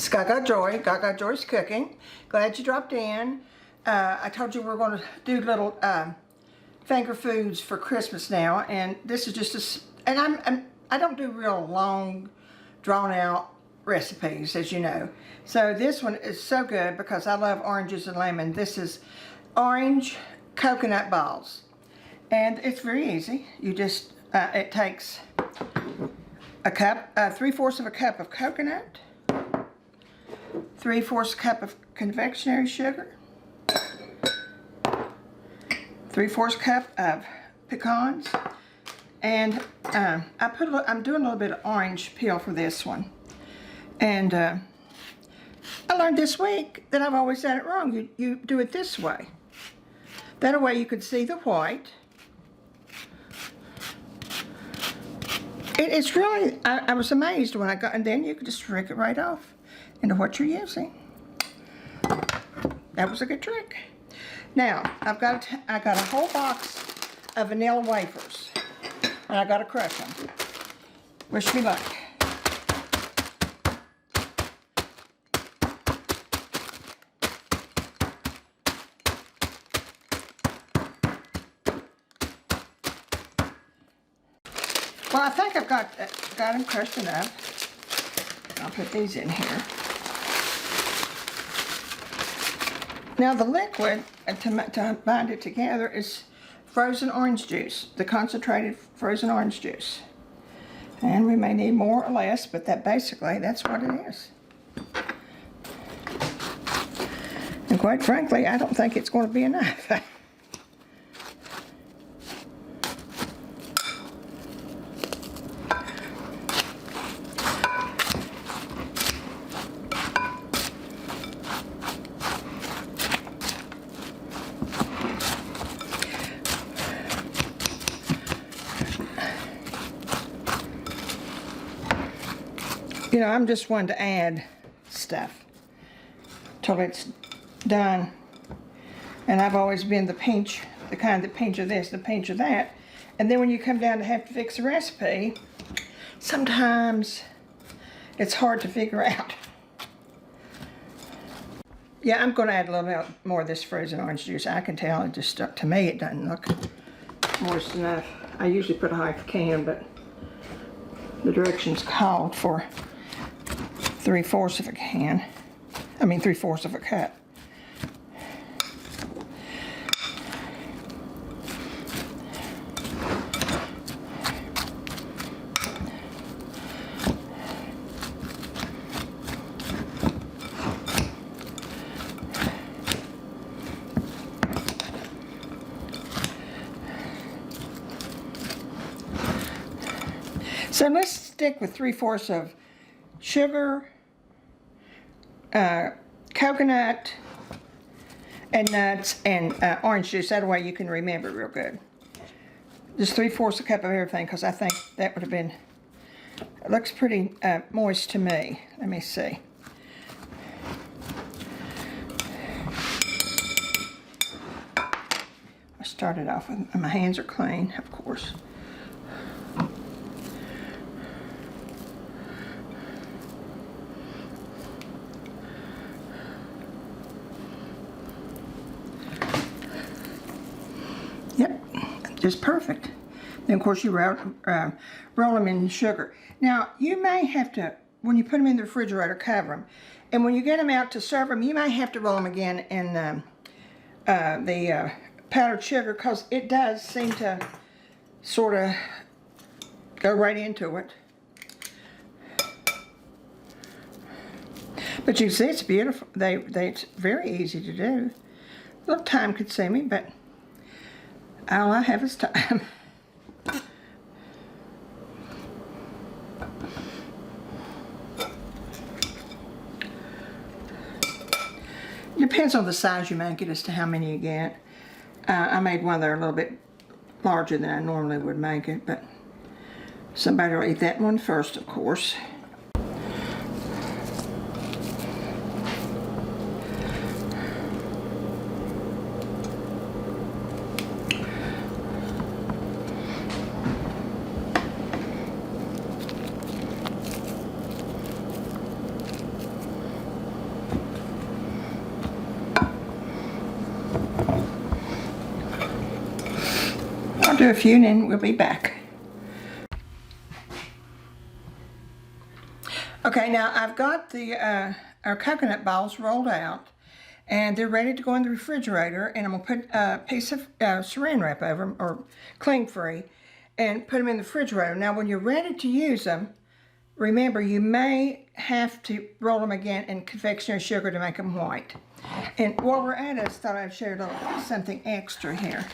It's Gagajoy, Gagajoy's Cooking. Glad you dropped in. I told you we're going to do little finger foods for Christmas now, and this is just I don't do real long, drawn out recipes, as you know. So this one is so good because I love oranges and lemon. This is orange coconut balls, and it's very easy. You just it takes a cup, 3/4 of a cup of coconut, 3/4 cup of confectionery sugar, 3/4 cup of pecans, and I'm doing a little bit of orange peel for this one. And I learned this week that I've always done it wrong. You do it this way. That way you could see the white. It's really, I was amazed when I got, and then you could just trick it right off into what you're using. That was a good trick. Now, I got a whole box of vanilla wafers, and I got to crush them. Wish me luck. Well, I think I've got them crushed enough. I'll put these in here. Now the liquid to bind it together is frozen orange juice, the concentrated frozen orange juice. And we may need more or less, but basically that's what it is. And quite frankly, I don't think it's going to be enough. You know, I'm just one to add stuff till it's done. And I've always been the kind that pinch of this, the pinch of that. And then when you come down to have to fix a recipe, sometimes it's hard to figure out. Yeah, I'm going to add a little bit more of this frozen orange juice. I can tell it just, to me, it doesn't look moist enough. I usually put a half can, but the directions called for 3/4 of a can. I mean 3/4 of a cup. So let's stick with 3/4 of sugar, coconut, and nuts, and orange juice. That way you can remember real good. Just 3/4 a cup of everything, because I think that would have been, it looks pretty moist to me. Let me see. I started off with, my hands are clean, of course. Yep, just perfect. Then of course you roll them in sugar. Now you may have to, when you put them in the refrigerator, cover them. And when you get them out to serve them, you may have to roll them again in the powdered sugar, because it does seem to sort of go right into it. But you can see it's beautiful. It's very easy to do. A little time consuming, but all I have is time. Depends on the size you make it as to how many you get. I made one that are a little bit larger than I normally would make it, but somebody will eat that one first, of course. do a few and then we'll be back. Okay, now I've got our coconut balls rolled out, and they're ready to go in the refrigerator, and I'm going to put a piece of saran wrap over them, or cling free, and put them in the refrigerator. Now when you're ready to use them, remember you may have to roll them again in confectionery sugar to make them white. And while we're at it, I thought I'd share something extra here.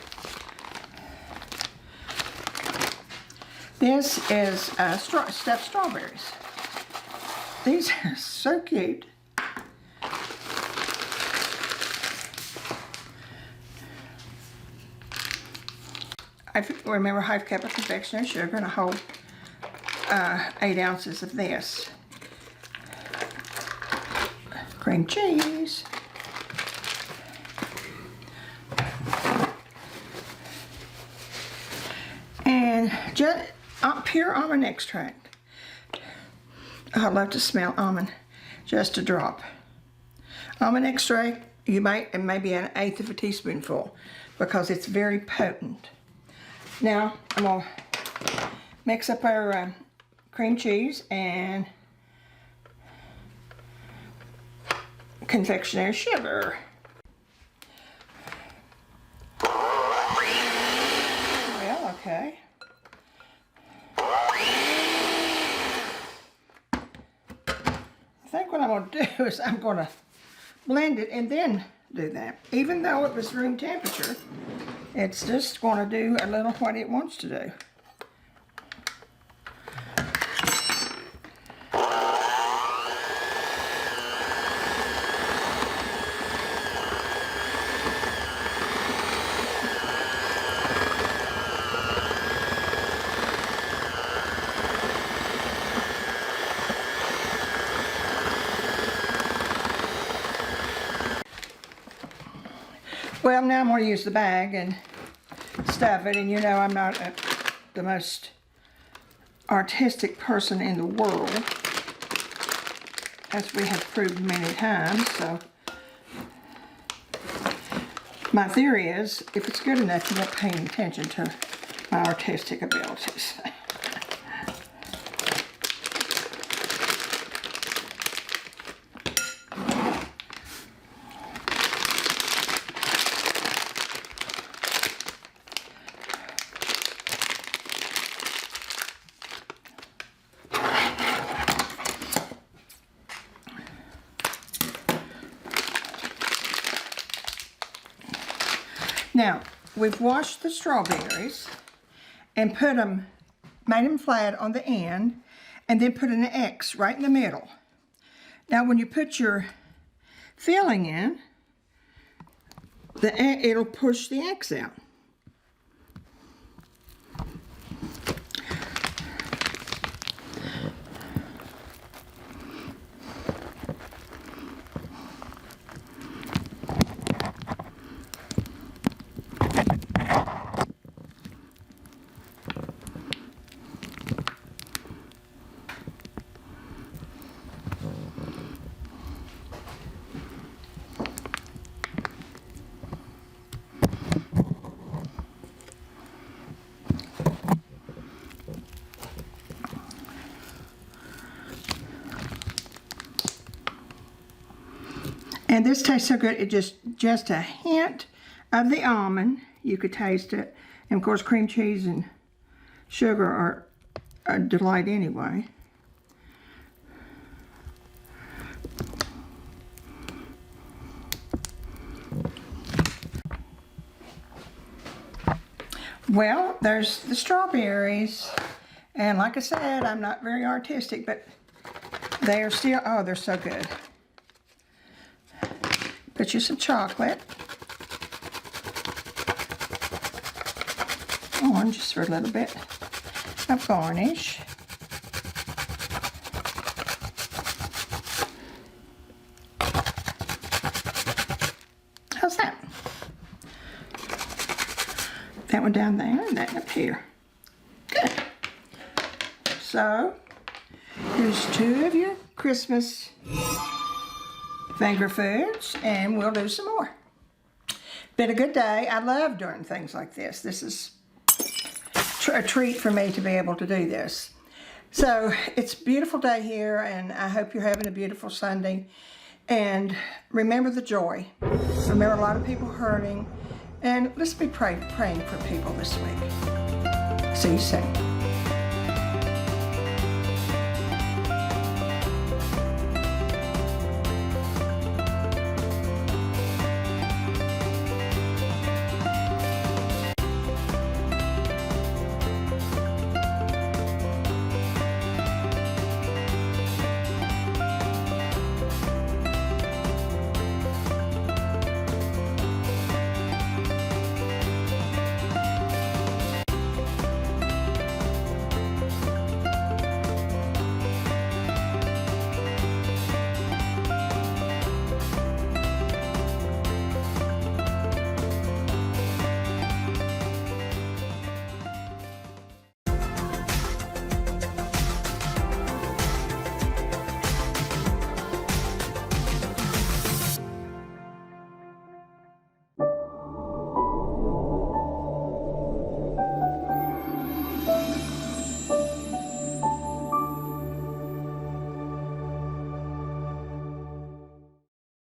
This is stuffed strawberries. These are so cute. Remember, half cup of confectionery sugar and a whole 8 ounces of this. Cream cheese. And just pure almond extract. I love to smell almond. Just a drop. Almond extract, it may be an 1/8 of a teaspoonful because it's very potent. Now I'm gonna mix up our cream cheese and confectionery sugar. Well, okay. I think what I'm going to do is I'm going to blend it and then do that. Even though it was room temperature, it's just going to do a little what it wants to do. Well, now I'm going to use the bag and stuff it, and you know I'm not the most artistic person in the world, as we have proved many times, so my theory is, if it's good enough, you won't pay any attention to my artistic abilities. Now, we've washed the strawberries and made them flat on the end, and then put an X right in the middle. Now, when you put your filling in, it'll push the X out. And this tastes so good, it just a hint of the almond. You could taste it. And of course, cream cheese and sugar are a delight anyway. Well, there's the strawberries. And like I said, I'm not very artistic, but they are still, oh, they're so good. Put you some chocolate. On just for a little bit of garnish. How's that? That one down there and that up here. Good. So, here's 2 of your Christmas finger foods, and we'll do some more. Been a good day. I love doing things like this. This is a treat for me to be able to do this. So it's a beautiful day here, and I hope you're having a beautiful Sunday. And remember the joy. Remember a lot of people hurting. And let's be praying for people this week. See you soon.